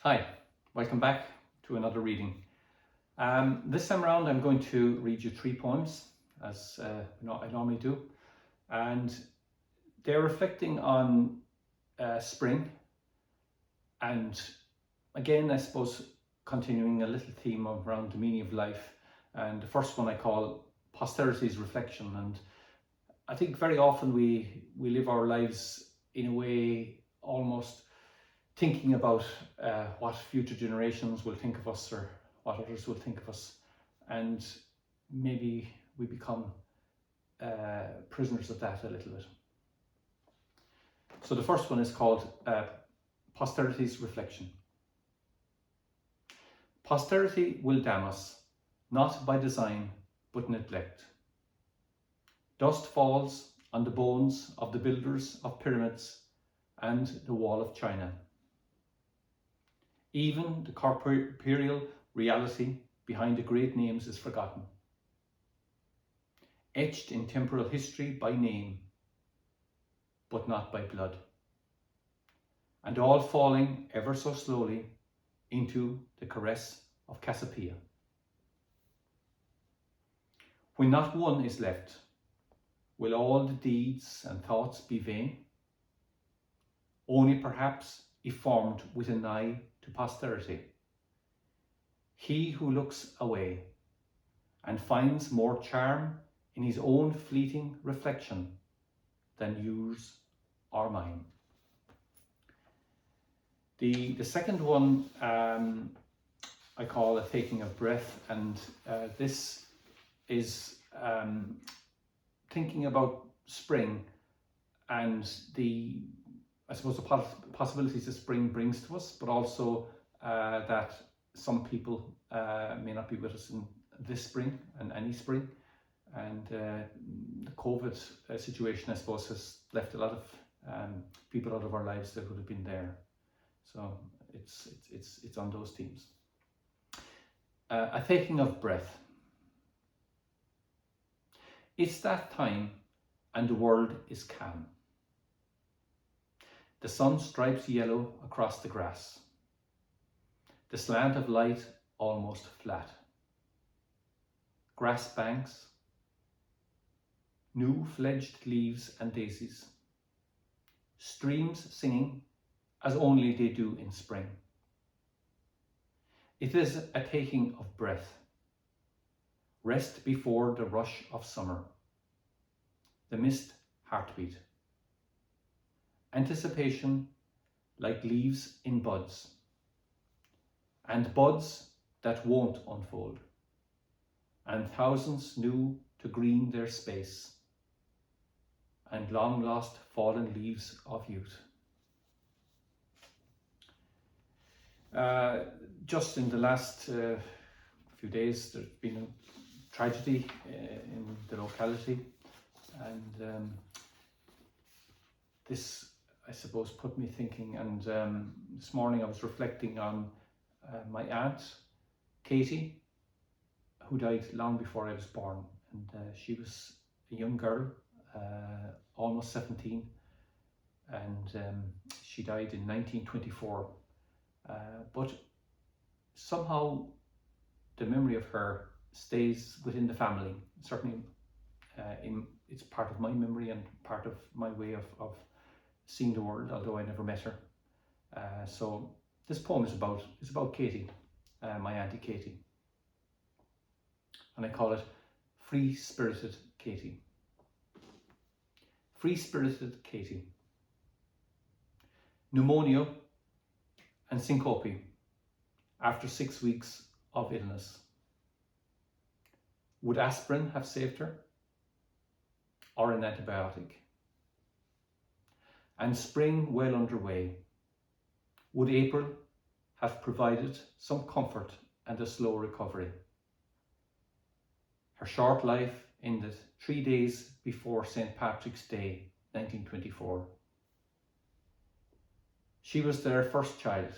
Hi, welcome back to another reading. This time around I'm going to read you three poems as I normally do, and they're reflecting on spring, and again I suppose continuing a little theme around the meaning of life. And the first one I call Posterity's Reflection. And I think very often we live our lives in a way almost thinking about what future generations will think of us or what others will think of us, and maybe we become prisoners of that a little bit. So the first one is called Posterity's Reflection. Posterity will damn us, not by design but neglect. Dust falls on the bones of the builders of pyramids and the wall of China. Even the corporeal reality behind the great names is forgotten, etched in temporal history by name, but not by blood, and all falling ever so slowly into the caress of Cassiopeia. When not one is left, will all the deeds and thoughts be vain? Only perhaps if formed with an eye to posterity. He who looks away and finds more charm in his own fleeting reflection than yours or mine. The second one I call a taking of breath, and this is thinking about spring and I suppose the possibilities that spring brings to us, but also that some people may not be with us in this spring and any spring. And the COVID situation, I suppose, has left a lot of people out of our lives that would have been there. So it's on those themes. A taking of breath. It's that time and the world is calm. The sun stripes yellow across the grass. The slant of light almost flat. Grass banks, new fledged leaves and daisies. Streams singing as only they do in spring. It is a taking of breath. Rest before the rush of summer. The mist heartbeat. Anticipation like leaves in buds, and buds that won't unfold, and thousands new to green their space, and long lost fallen leaves of youth. Just in the last few days there's been a tragedy in the locality, and this I suppose put me thinking. And this morning I was reflecting on my aunt Katie, who died long before I was born, and she was a young girl, almost 17, and she died in 1924, but somehow the memory of her stays within the family. Certainly it's part of my memory and part of my way of seeing the world, although I never met her. So this poem is about Katie, my auntie Katie, and I call it Free-Spirited Katie. Free-Spirited Katie. Pneumonia and syncope after 6 weeks of illness. Would aspirin have saved her, or an antibiotic? And spring well underway. Would April have provided some comfort and a slow recovery? Her short life ended 3 days before St. Patrick's Day, 1924. She was their first child.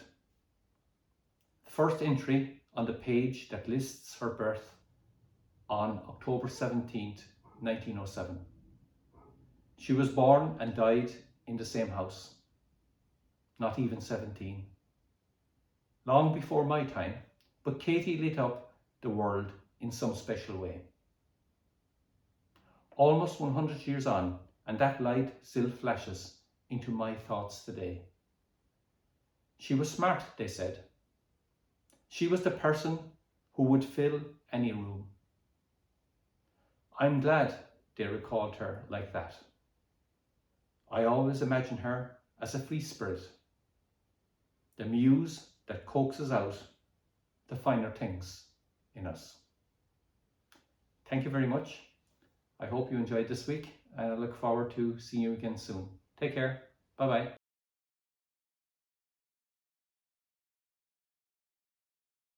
The first entry on the page that lists her birth on October 17th, 1907. She was born and died in the same house, not even 17. long before my time, but Katie lit up the world in some special way. Almost 100 years on, and that light still flashes into my thoughts today. She was smart, they said. She was the person who would fill any room. I'm glad they recalled her like that. I always imagine her as a free spirit, the muse that coaxes out the finer things in us. Thank you very much. I hope you enjoyed this week, and I look forward to seeing you again soon. Take care. Bye-bye.